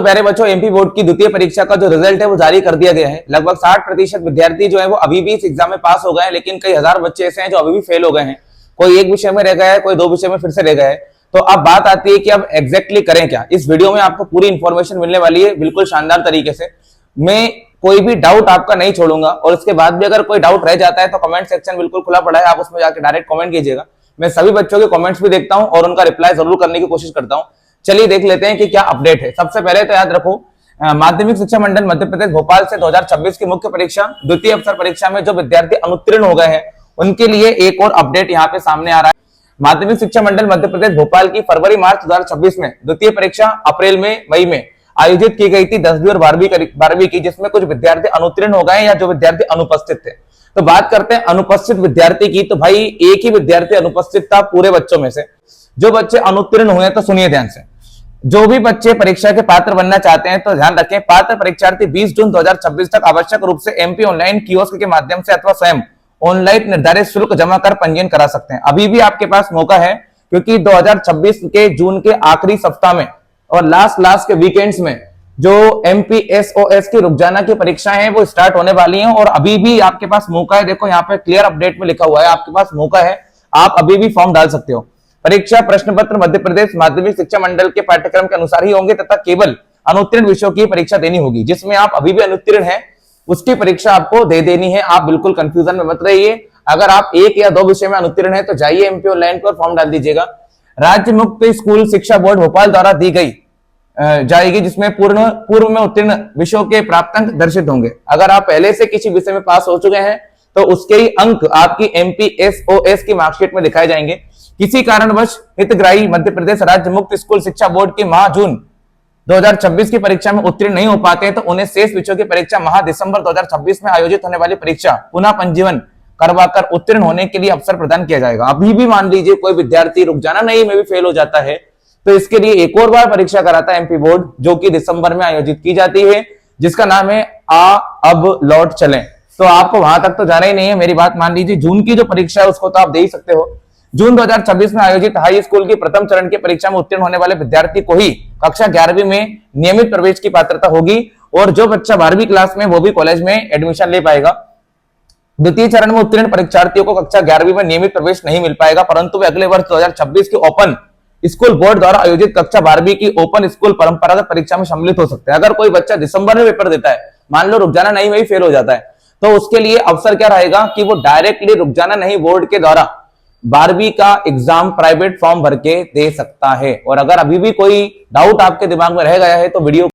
तो प्यारे बच्चों, एमपी बोर्ड की द्वितीय परीक्षा का जो रिजल्ट है वो जारी कर दिया गया है। लगभग 60% विद्यार्थी जो है वो अभी भी इस एग्जाम में पास हो गए हैं, लेकिन कई हजार बच्चे ऐसे हैं जो अभी भी फेल हो गए हैं। कोई एक विषय में रह गया है, कोई 2 विषय में फिर से रह गया है। तो अब बात आती है कि अब एग्जैक्टली करें क्या। इस वीडियो में आपको पूरी इंफॉर्मेशन मिलने वाली है, बिल्कुल शानदार तरीके से। मैं कोई भी डाउट आपका नहीं छोड़ूंगा, और उसके बाद भी अगर कोई डाउट रह जाता है तो कमेंट सेक्शन बिल्कुल खुला पड़ा है, आप उसमें जाकर डायरेक्ट कमेंट कीजिएगा। मैं सभी बच्चों के कमेंट्स भी देखता हूं और उनका रिप्लाई जरूर करने की कोशिश करता हूं। चलिए देख लेते हैं कि क्या अपडेट है। सबसे पहले तो याद रखो, माध्यमिक शिक्षा मंडल मध्य प्रदेश भोपाल से 2026 की मुख्य परीक्षा द्वितीय अवसर परीक्षा में जो विद्यार्थी अनुत्तीर्ण हो गए हैं उनके लिए एक और अपडेट यहाँ पे सामने आ रहा है। माध्यमिक शिक्षा मंडल मध्य प्रदेश भोपाल की फरवरी मार्च 2026 में द्वितीय परीक्षा अप्रैल में मई में आयोजित की गई थी 10वीं और 12वीं की, जिसमें कुछ विद्यार्थी अनुत्तीर्ण हो गए या जो विद्यार्थी अनुपस्थित थे। तो बात करते हैं अनुपस्थित विद्यार्थी की, तो भाई एक ही विद्यार्थी अनुपस्थित था पूरे बच्चों में से। जो बच्चे अनुत्तीर्ण हुए तो सुनिए ध्यान से, जो भी बच्चे परीक्षा के पात्र बनना चाहते हैं तो ध्यान रखें, पात्र परीक्षार्थी 20 जून 2026 तक आवश्यक रूप से एमपी ऑनलाइन कियोस्क के माध्यम से अथवा स्वयं ऑनलाइन निर्धारित शुल्क जमा कर पंजीयन करा सकते हैं। अभी भी आपके पास मौका है, क्योंकि 2026 के जून के आखिरी सप्ताह में और लास्ट के वीकेंड्स में जो एमपीएसओएस की रुकजाना की परीक्षाएं हैं वो स्टार्ट होने वाली हैं, और अभी भी आपके पास मौका है। देखो यहाँ पे क्लियर अपडेट में लिखा हुआ है, आपके पास मौका है, आप अभी भी फॉर्म डाल सकते हो। परीक्षा प्रश्न पत्र मध्य प्रदेश माध्यमिक शिक्षा मंडल के पाठ्यक्रम के अनुसार ही होंगे तथा केवल अनुत्तीर्ण विषयों की परीक्षा देनी होगी। जिसमें आप अभी भी अनुत्तीर्ण हैं उसकी परीक्षा आपको दे देनी है। आप बिल्कुल कंफ्यूजन में मत रहिए। अगर आप 1 या 2 विषय में अनुत्तीर्ण है तो जाइए एमपी ऑनलाइन पर फॉर्म डाल दीजिएगा। राज्य मुक्त स्कूल शिक्षा बोर्ड भोपाल द्वारा दी गई जाएगी, जिसमें पूर्व में उत्तीर्ण विषयों के प्राप्तांक दर्शित होंगे। अगर आप पहले से किसी विषय में पास हो चुके हैं तो उसके ही अंक आपकी एमपीएसओएस की मार्कशीट में दिखाए जाएंगे। किसी कारणवश हितग्राही मध्य प्रदेश राज्य मुक्त स्कूल शिक्षा बोर्ड की माह जून 2026 की परीक्षा में उत्तीर्ण नहीं हो पाते हैं तो उन्हें शेष विषयों की परीक्षा माह दिसंबर 2026 में आयोजित होने वाली परीक्षा पुनः पंजीयन करवाकर उत्तीर्ण होने के लिए अवसर प्रदान किया जाएगा। अभी भी मान लीजिए कोई विद्यार्थी रुक जाना नहीं में भी फेल हो जाता है तो इसके लिए एक और बार परीक्षा कराता है एमपी बोर्ड, जो कि दिसंबर में आयोजित की जाती है, जिसका नाम है अब लौट चलें। तो आपको वहां तक तो जाना ही नहीं है, मेरी बात मान लीजिए। जून की जो परीक्षा है उसको तो आप दे ही सकते हो। जून 2026 में आयोजित हाई स्कूल की प्रथम चरण की परीक्षा में उत्तीर्ण होने वाले विद्यार्थी को ही कक्षा 11वीं में नियमित प्रवेश की पात्रता होगी, और जो बच्चा 12वीं क्लास में वो भी कॉलेज में एडमिशन ले पाएगा। द्वितीय चरण में उत्तीर्ण परीक्षार्थियों को कक्षा 11वीं में नियमित प्रवेश नहीं मिल पाएगा, परंतु वे अगले वर्ष 2026 के ओपन स्कूल बोर्ड द्वारा आयोजित कक्षा 12वीं की ओपन स्कूल परंपरागत परीक्षा में सम्मिलित हो सकते हैं। अगर कोई बच्चा दिसंबर में पेपर देता है, मान लो रुकजाना नहीं में फेल हो जाता है, तो उसके लिए अवसर क्या रहेगा कि वो डायरेक्टली रुकजाना नहीं बोर्ड के द्वारा 12वीं का एग्जाम प्राइवेट फॉर्म भर के दे सकता है। और अगर अभी भी कोई डाउट आपके दिमाग में रह गया है तो वीडियो